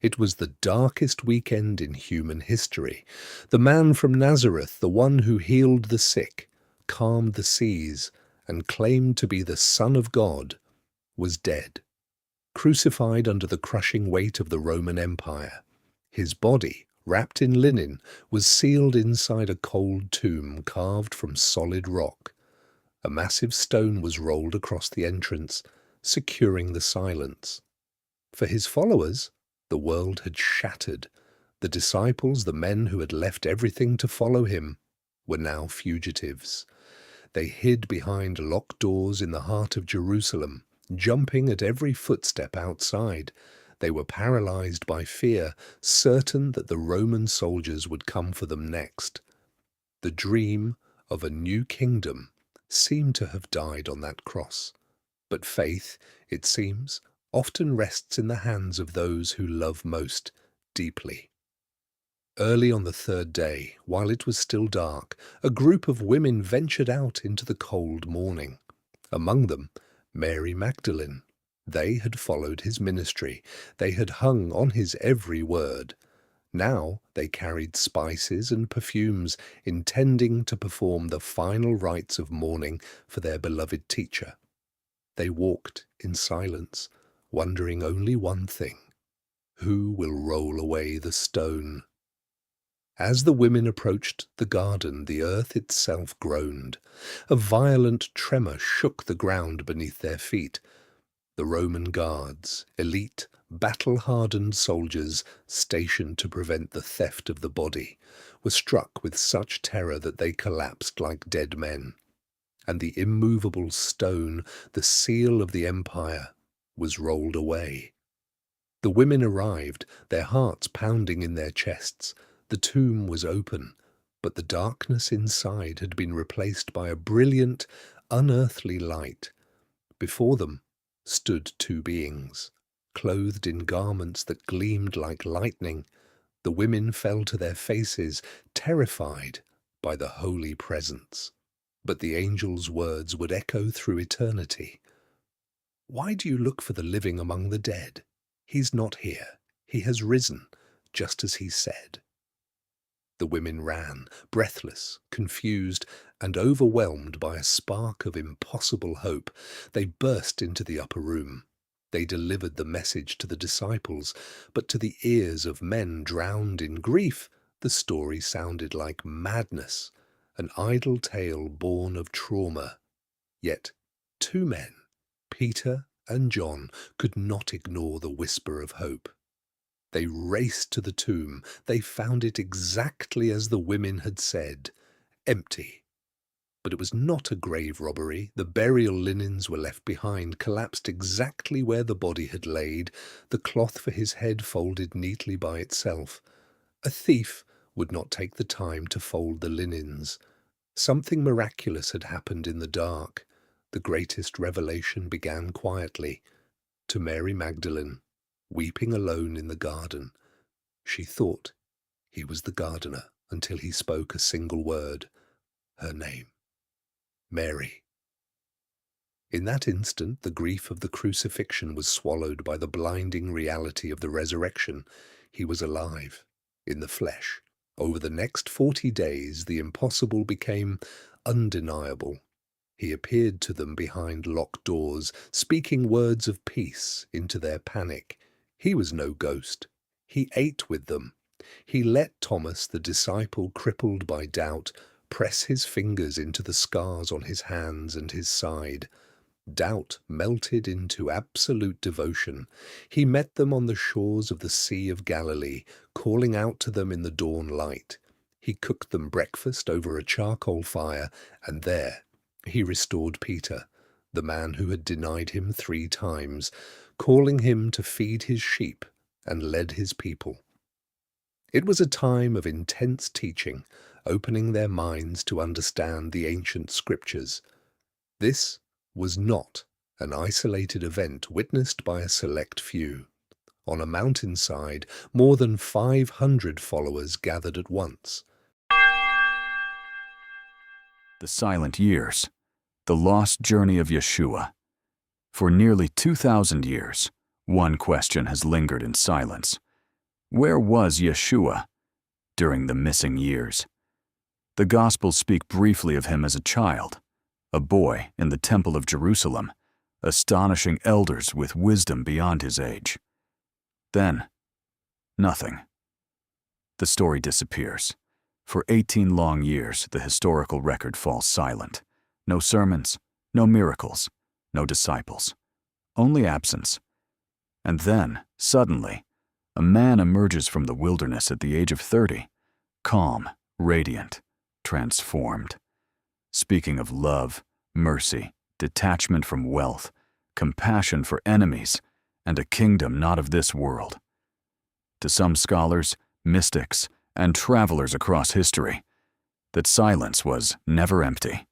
It was the darkest weekend in human history. The man from Nazareth, the one who healed the sick, calmed the seas, and claimed to be the Son of God, was dead, crucified under the crushing weight of the Roman Empire. His body, wrapped in linen, was sealed inside a cold tomb carved from solid rock. A massive stone was rolled across the entrance, securing the silence. For his followers, the world had shattered. The disciples, the men who had left everything to follow him, were now fugitives. They hid behind locked doors in the heart of Jerusalem, jumping at every footstep outside. They were paralyzed by fear, certain that the Roman soldiers would come for them next. The dream of a new kingdom seemed to have died on that cross. But faith, it seems, often rests in the hands of those who love most deeply. Early on the third day, while it was still dark, a group of women ventured out into the cold morning. Among them, Mary Magdalene. They had followed his ministry. They had hung on his every word. Now they carried spices and perfumes, intending to perform the final rites of mourning for their beloved teacher. They walked in silence, wondering only one thing: who will roll away the stone? As the women approached the garden, the earth itself groaned. A violent tremor shook the ground beneath their feet. The Roman guards, elite, battle-hardened soldiers stationed to prevent the theft of the body, were struck with such terror that they collapsed like dead men. And the immovable stone, the seal of the empire, was rolled away. The women arrived, their hearts pounding in their chests. The tomb was open, but the darkness inside had been replaced by a brilliant, unearthly light. Before them stood two beings, clothed in garments that gleamed like lightning. The women fell to their faces, terrified by the holy presence. But the angel's words would echo through eternity. "Why do you look for the living among the dead? He's not here. He has risen, just as he said." The women ran, breathless, confused, and overwhelmed by a spark of impossible hope. They burst into the upper room. They delivered the message to the disciples, but to the ears of men drowned in grief, the story sounded like madness, an idle tale born of trauma. Yet two men, Peter and John, could not ignore the whisper of hope. They raced to the tomb. They found it exactly as the women had said, empty. But it was not a grave robbery. The burial linens were left behind, collapsed exactly where the body had laid, the cloth for his head folded neatly by itself. A thief would not take the time to fold the linens. Something miraculous had happened in the dark. The greatest revelation began quietly. To Mary Magdalene, weeping alone in the garden, she thought he was the gardener until he spoke a single word, her name, Mary. In that instant, the grief of the crucifixion was swallowed by the blinding reality of the resurrection. He was alive, in the flesh. Over the next 40 days, the impossible became undeniable. He appeared to them behind locked doors, speaking words of peace into their panic. He was no ghost. He ate with them. He let Thomas, the disciple crippled by doubt, press his fingers into the scars on his hands and his side. Doubt melted into absolute devotion. He met them on the shores of the Sea of Galilee, calling out to them in the dawn light. He cooked them breakfast over a charcoal fire, and there he restored Peter, the man who had denied him 3 times, calling him to feed his sheep, and led his people. It was a time of intense teaching, opening their minds to understand the ancient scriptures. This was not an isolated event witnessed by a select few. On a mountainside, more than 500 followers gathered at once. The silent years, the lost journey of Yeshua. For nearly 2,000 years, one question has lingered in silence. Where was Yeshua during the missing years? The Gospels speak briefly of him as a child, a boy in the Temple of Jerusalem, astonishing elders with wisdom beyond his age. Then, nothing. The story disappears. For 18 long years, the historical record falls silent. No sermons, no miracles, no disciples. Only absence. And then, suddenly, a man emerges from the wilderness at the age of 30, calm, radiant, transformed. Speaking of love, mercy, detachment from wealth, compassion for enemies, and a kingdom not of this world. To some scholars, mystics, and travelers across history, that silence was never empty.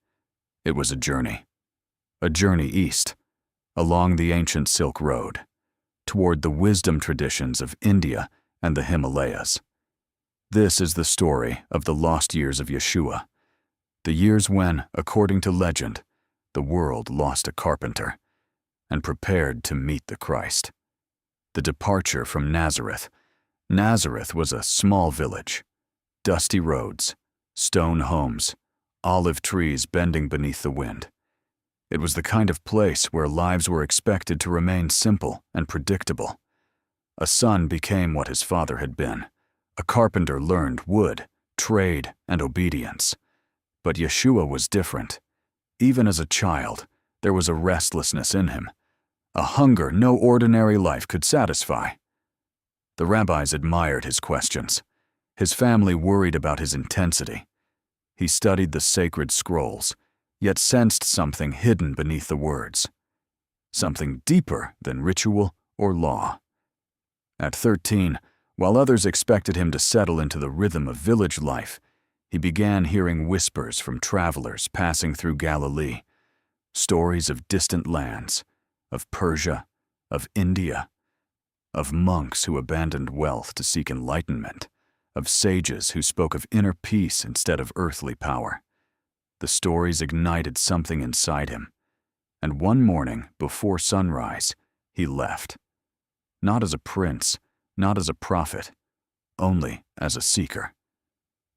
It was a journey east, along the ancient Silk Road, toward the wisdom traditions of India and the Himalayas. This is the story of the lost years of Yeshua, the years when, according to legend, the world lost a carpenter and prepared to meet the Christ. The departure from Nazareth. Nazareth was a small village, dusty roads, stone homes, olive trees bending beneath the wind. It was the kind of place where lives were expected to remain simple and predictable. A son became what his father had been. A carpenter learned wood, trade, and obedience. But Yeshua was different. Even as a child, there was a restlessness in him, a hunger no ordinary life could satisfy. The rabbis admired his questions. His family worried about his intensity. He studied the sacred scrolls, yet sensed something hidden beneath the words, something deeper than ritual or law. At 13, while others expected him to settle into the rhythm of village life, he began hearing whispers from travelers passing through Galilee, stories of distant lands, of Persia, of India, of monks who abandoned wealth to seek enlightenment, of sages who spoke of inner peace instead of earthly power. The stories ignited something inside him, and one morning, before sunrise, he left. Not as a prince, not as a prophet, only as a seeker.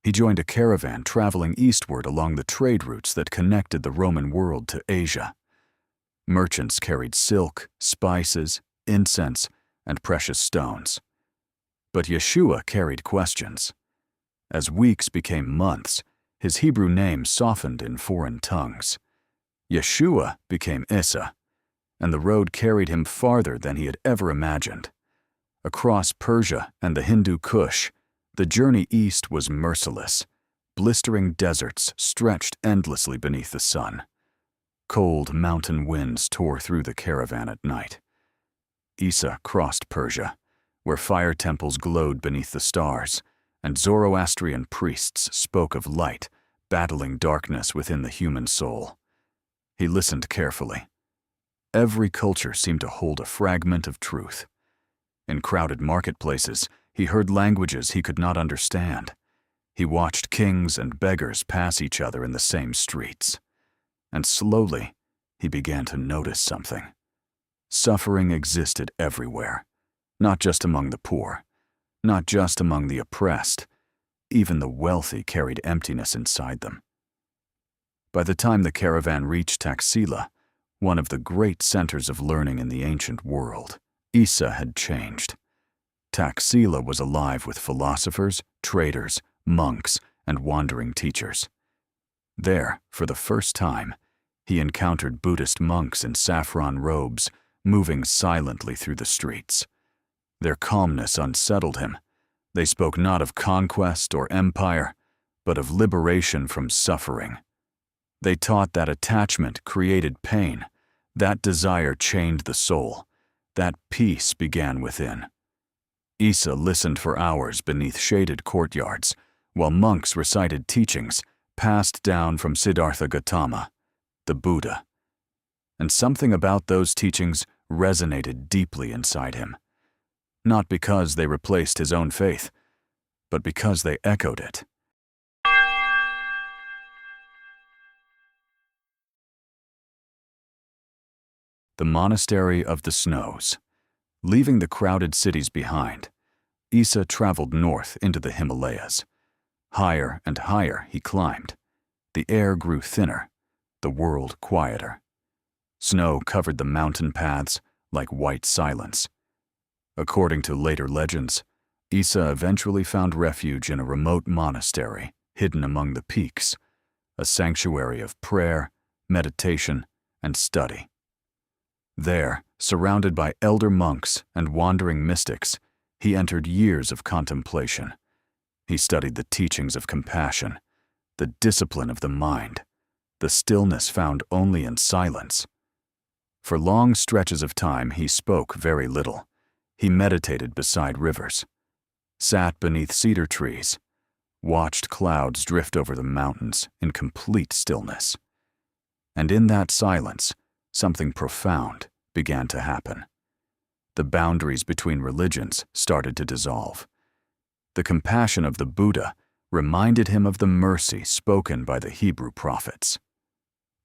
He joined a caravan traveling eastward along the trade routes that connected the Roman world to Asia. Merchants carried silk, spices, incense, and precious stones. But Yeshua carried questions. As weeks became months, his Hebrew name softened in foreign tongues. Yeshua became Issa, and the road carried him farther than he had ever imagined. Across Persia and the Hindu Kush, the journey east was merciless. Blistering deserts stretched endlessly beneath the sun. Cold mountain winds tore through the caravan at night. Issa crossed Persia, where fire temples glowed beneath the stars, and Zoroastrian priests spoke of light, battling darkness within the human soul. He listened carefully. Every culture seemed to hold a fragment of truth. In crowded marketplaces, he heard languages he could not understand. He watched kings and beggars pass each other in the same streets. And slowly, he began to notice something. Suffering existed everywhere, not just among the poor, not just among the oppressed. Even the wealthy carried emptiness inside them. By the time the caravan reached Taxila, one of the great centers of learning in the ancient world, Issa had changed. Taxila was alive with philosophers, traders, monks, and wandering teachers. There, for the first time, he encountered Buddhist monks in saffron robes, moving silently through the streets. Their calmness unsettled him. They spoke not of conquest or empire, but of liberation from suffering. They taught that attachment created pain, that desire chained the soul, that peace began within. Issa listened for hours beneath shaded courtyards, while monks recited teachings passed down from Siddhartha Gautama, the Buddha. And something about those teachings resonated deeply inside him. Not because they replaced his own faith, but because they echoed it. The Monastery of the Snows. Leaving the crowded cities behind, Issa traveled north into the Himalayas. Higher and higher he climbed. The air grew thinner, the world quieter. Snow covered the mountain paths like white silence. According to later legends, Issa eventually found refuge in a remote monastery hidden among the peaks, a sanctuary of prayer, meditation, and study. There, surrounded by elder monks and wandering mystics, he entered years of contemplation. He studied the teachings of compassion, the discipline of the mind, the stillness found only in silence. For long stretches of time he spoke very little. He meditated beside rivers, sat beneath cedar trees, watched clouds drift over the mountains in complete stillness. And in that silence, something profound began to happen. The boundaries between religions started to dissolve. The compassion of the Buddha reminded him of the mercy spoken by the Hebrew prophets.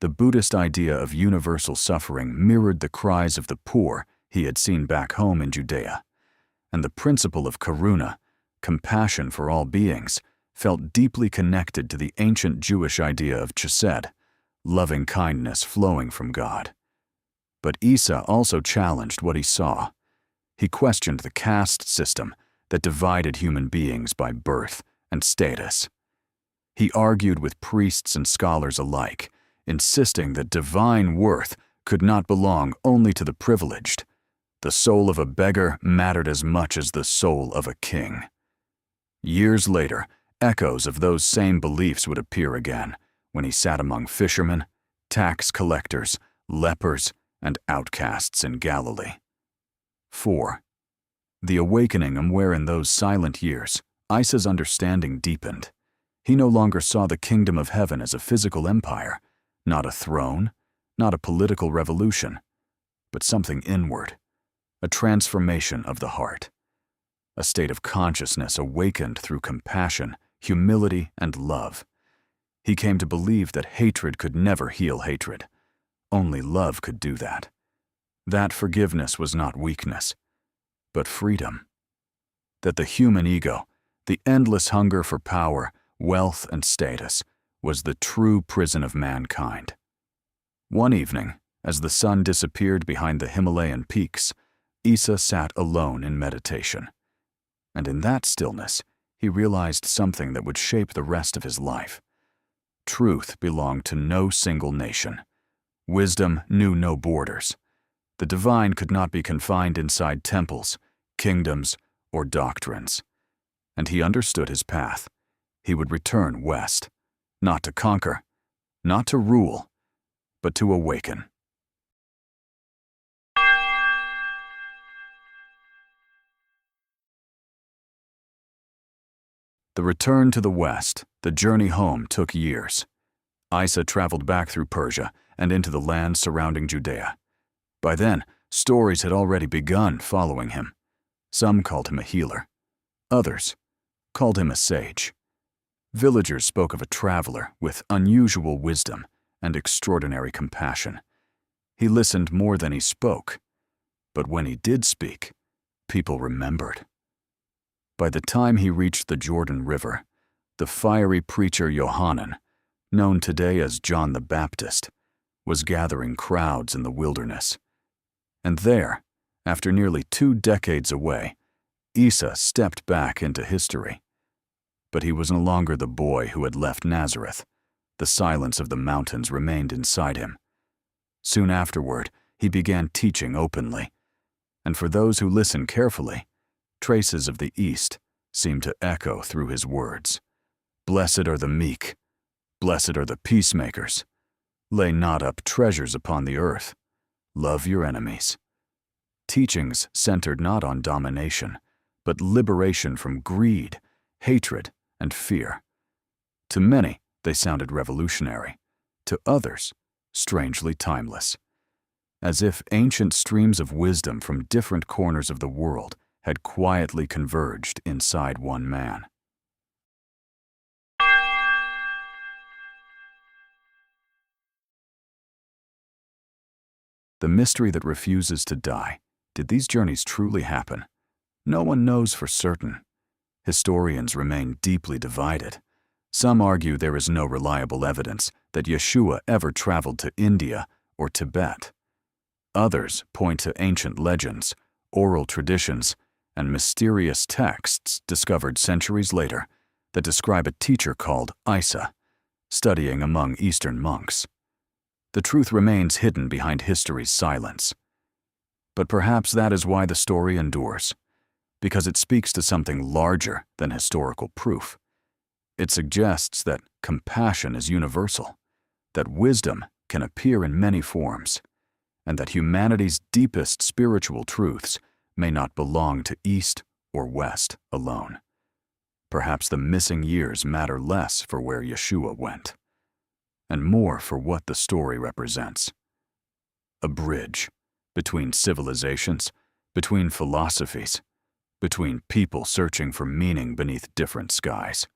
The Buddhist idea of universal suffering mirrored the cries of the poor he had seen back home in Judea, and the principle of karuna, compassion for all beings, felt deeply connected to the ancient Jewish idea of chesed, loving kindness flowing from God. But Issa also challenged what he saw. He questioned the caste system that divided human beings by birth and status. He argued with priests and scholars alike, insisting that divine worth could not belong only to the privileged. The soul of a beggar mattered as much as the soul of a king. Years later, echoes of those same beliefs would appear again when he sat among fishermen, tax collectors, lepers, and outcasts in Galilee. 4. The awakening where in those silent years, Issa's understanding deepened. He no longer saw the kingdom of heaven as a physical empire, not a throne, not a political revolution, but something inward, a transformation of the heart, a state of consciousness awakened through compassion, humility, and love. He came to believe that hatred could never heal hatred. Only love could do that. That forgiveness was not weakness, but freedom. That the human ego, the endless hunger for power, wealth, and status, was the true prison of mankind. One evening, as the sun disappeared behind the Himalayan peaks, Issa sat alone in meditation. And in that stillness, he realized something that would shape the rest of his life. Truth belonged to no single nation. Wisdom knew no borders. The divine could not be confined inside temples, kingdoms, or doctrines. And he understood his path. He would return west, not to conquer, not to rule, but to awaken. The return to the west, the journey home, took years. Issa traveled back through Persia and into the land surrounding Judea. By then, stories had already begun following him. Some called him a healer. Others called him a sage. Villagers spoke of a traveler with unusual wisdom and extraordinary compassion. He listened more than he spoke, but when he did speak, people remembered. By the time he reached the Jordan River, the fiery preacher Yohanan, known today as John the Baptist, was gathering crowds in the wilderness. And there, after nearly 2 decades away, Issa stepped back into history. But he was no longer the boy who had left Nazareth. The silence of the mountains remained inside him. Soon afterward, he began teaching openly. And for those who listen carefully, traces of the East seem to echo through his words. Blessed are the meek. Blessed are the peacemakers. Lay not up treasures upon the earth. Love your enemies. Teachings centered not on domination, but liberation from greed, hatred, and fear. To many, they sounded revolutionary. To others, strangely timeless. As if ancient streams of wisdom from different corners of the world had quietly converged inside one man. The mystery that refuses to die. Did these journeys truly happen? No one knows for certain. Historians remain deeply divided. Some argue there is no reliable evidence that Yeshua ever traveled to India or Tibet. Others point to ancient legends, oral traditions, and mysterious texts discovered centuries later that describe a teacher called Issa, studying among Eastern monks. The truth remains hidden behind history's silence. But perhaps that is why the story endures, because it speaks to something larger than historical proof. It suggests that compassion is universal, that wisdom can appear in many forms, and that humanity's deepest spiritual truths may not belong to East or West alone. Perhaps the missing years matter less for where Yeshua went, and more for what the story represents. A bridge between civilizations, between philosophies, between people searching for meaning beneath different skies.